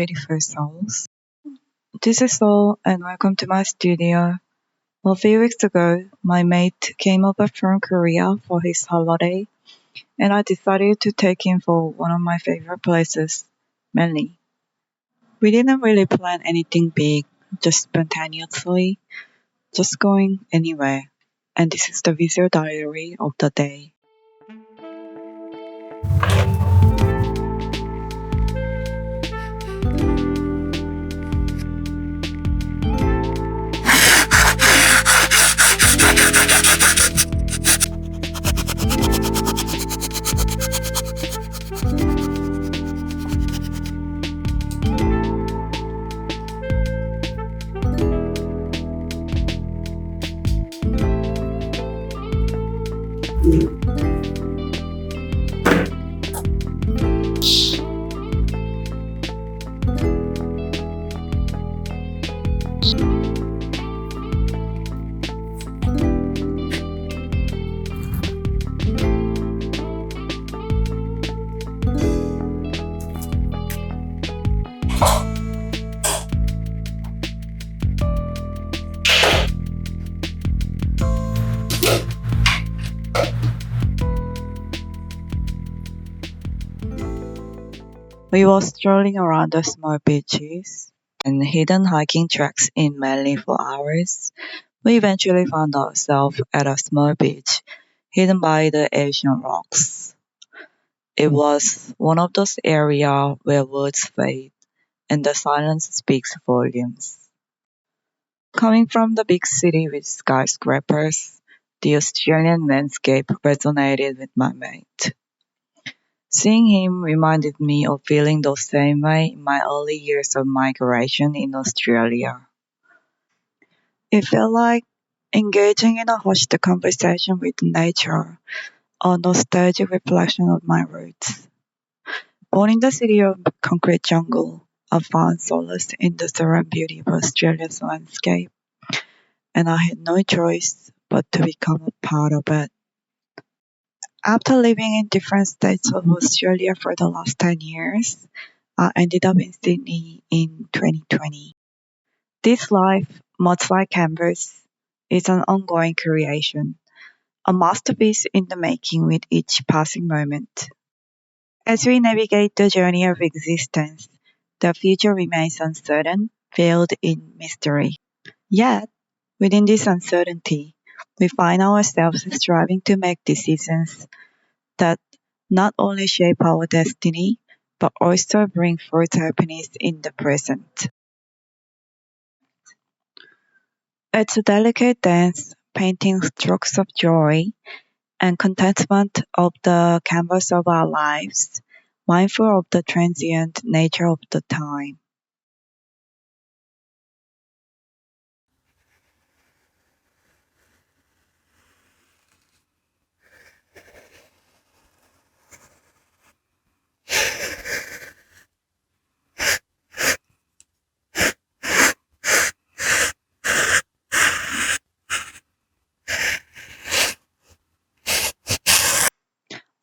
beautiful souls. This is Sol, and welcome to my studio. A few weeks ago, my mate came over from Korea for his holiday, and I decided to take him for one of my favorite places, Manly. We didn't really plan anything big, just spontaneously, just going anywhere. And this is the visual diary of the day. We were strolling around the small beaches and hidden hiking tracks in Manly for hours. We eventually found ourselves at a small beach hidden by the Asian rocks. It was one of those areas where words fade and the silence speaks volumes. Coming from the big city with skyscrapers, the Australian landscape resonated with my mate. Seeing him reminded me of feeling the same way in my early years of migration in Australia. It felt like engaging in a hushed conversation with nature, a nostalgic reflection of my roots. Born in the city of concrete jungle, I found solace in the serene beauty of Australia's landscape, and I had no choice but to become a part of it. After living in different states of Australia for the last 10 years, I ended up in Sydney in 2020. This life, much like Canvas, is an ongoing creation, a masterpiece in the making with each passing moment. As we navigate the journey of existence, the future remains uncertain, veiled in mystery. Yet, within this uncertainty, we find ourselves striving to make decisions that not only shape our destiny, but also bring forth happiness in the present. It's a delicate dance, painting strokes of joy and contentment of the canvas of our lives, mindful of the transient nature of the time.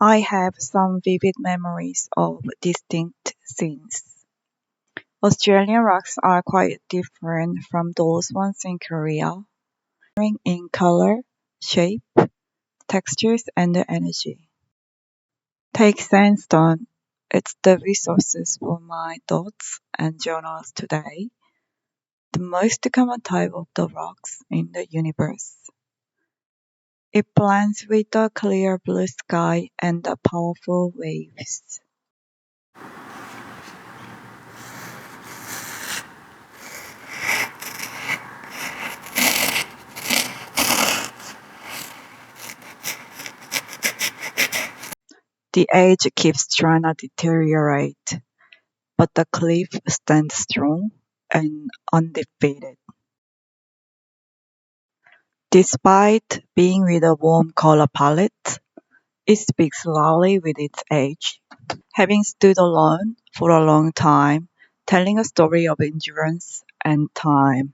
I have some vivid memories of distinct scenes. Australian rocks are quite different from those ones in Korea, differing in color, shape, textures, and energy. Take sandstone. It's the resources for my thoughts and journals today, the most common type of the rocks in the universe. It blends with the clear blue sky and the powerful waves. The edge keeps trying to deteriorate, but the cliff stands strong and undefeated. Despite being with a warm color palette, it speaks loudly with its age. Having stood alone for a long time, telling a story of endurance and time.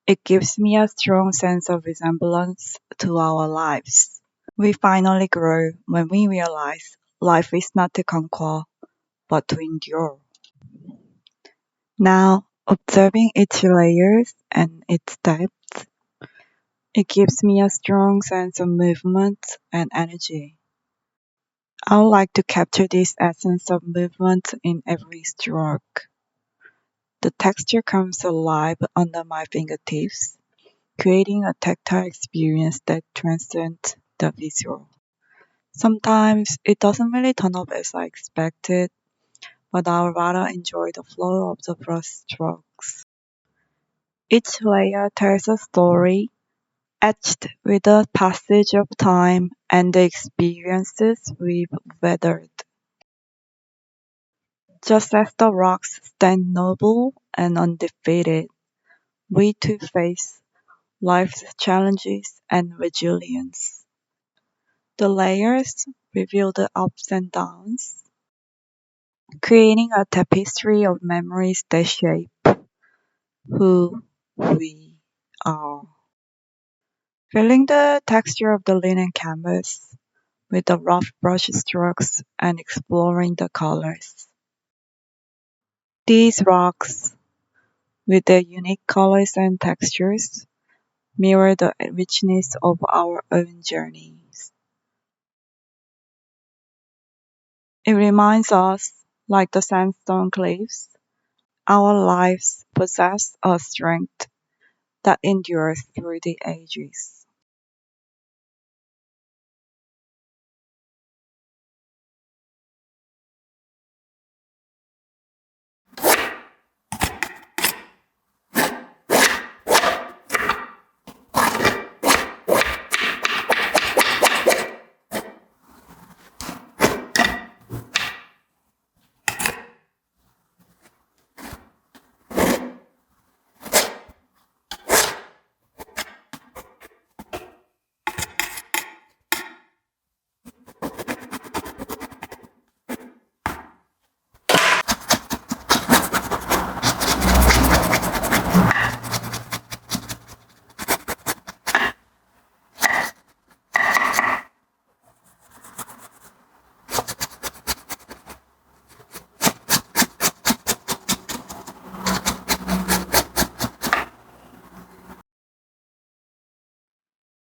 It gives me a strong sense of resemblance to our lives. We finally grow when we realize life is not to conquer, but to endure. Now, observing its layers and its depth, it gives me a strong sense of movement and energy. I would like to capture this essence of movement in every stroke. The texture comes alive under my fingertips, creating a tactile experience that transcends the visual. Sometimes it doesn't really turn out as I expected, but I would rather enjoy the flow of the brush strokes. Each layer tells a story, etched with the passage of time and the experiences we've weathered. Just as the rocks stand noble and undefeated, we too face life's challenges and resilience. The layers reveal the ups and downs, creating a tapestry of memories that shape who we are. Feeling the texture of the linen canvas with the rough brush strokes and exploring the colors. These rocks, with their unique colors and textures, mirror the richness of our own journeys. It reminds us, like the sandstone cliffs, our lives possess a strength that endures through the ages.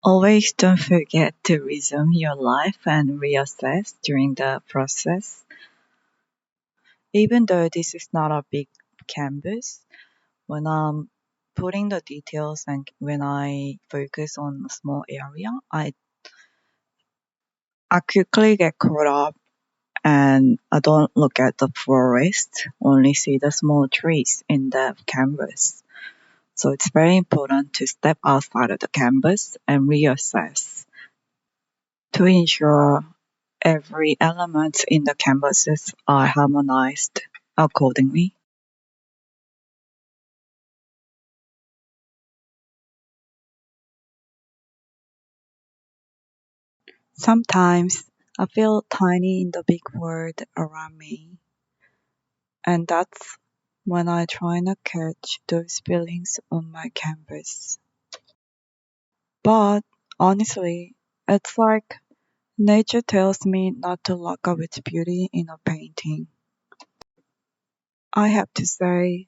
Always don't forget to resume your life and reassess during the process. Even though this is not a big canvas, when I'm putting the details and when I focus on a small area, I quickly get caught up and I don't look at the forest, only see the small trees in the canvas. So it's very important to step outside of the canvas and reassess to ensure every element in the canvases are harmonized accordingly. Sometimes I feel tiny in the big world around me, and that's when I try not catch those feelings on my canvas. But honestly, it's like nature tells me not to lock up its beauty in a painting. I have to say,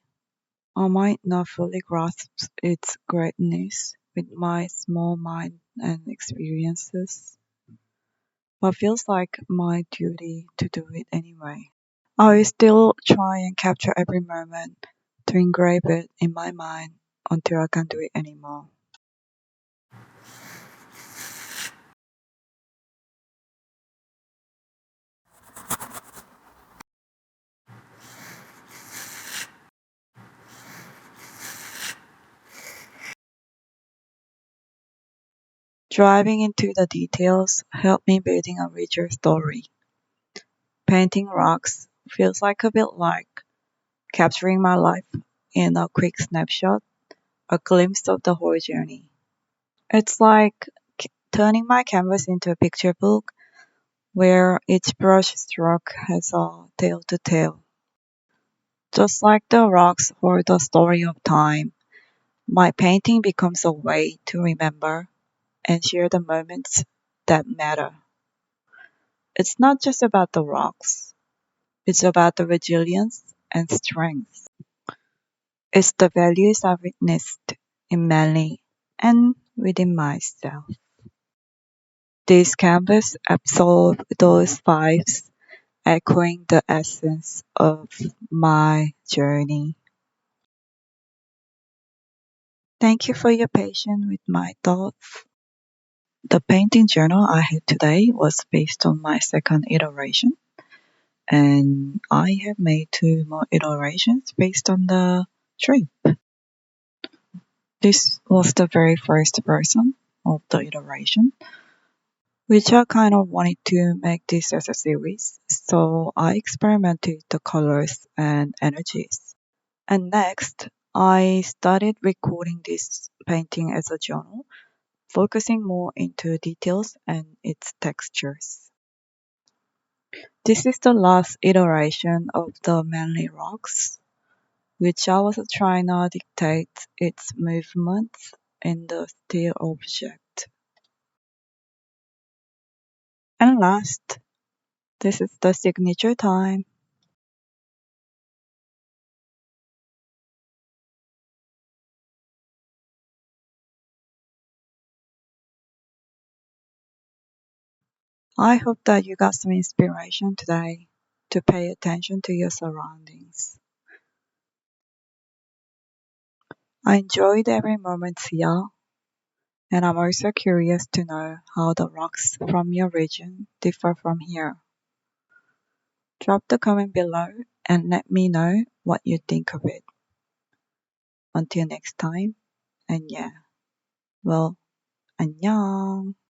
I might not fully grasp its greatness with my small mind and experiences, but feels like my duty to do it anyway. I will still try and capture every moment to engrave it in my mind until I can't do it anymore. Driving into the details helped me building a richer story. Painting rocks feels like a bit like capturing my life in a quick snapshot, a glimpse of the whole journey. It's like turning my canvas into a picture book where each brush stroke has a tale to tell. Just like the rocks hold the story of time, my painting becomes a way to remember and share the moments that matter. It's not just about the rocks, it's about the resilience and strength. It's the values I witnessed in Manly and within myself. This canvas absorbed those vibes, echoing the essence of my journey. Thank you for your patience with my thoughts. The painting journal I had today was based on my second iteration, and I have made two more iterations based on the trip. This was the very first version of the iteration, which I kind of wanted to make this as a series, so I experimented the colors and energies. And next, I started recording this painting as a journal, focusing more into details and its textures. This is the last iteration of the Manly Rocks, which I was trying to dictate its movements in the still object. And last, this is the signature time. I hope that you got some inspiration today to pay attention to your surroundings. I enjoyed every moment here, and I'm also curious to know how the rocks from your region differ from here. Drop the comment below and let me know what you think of it. Until next time, and yeah, well, 안녕.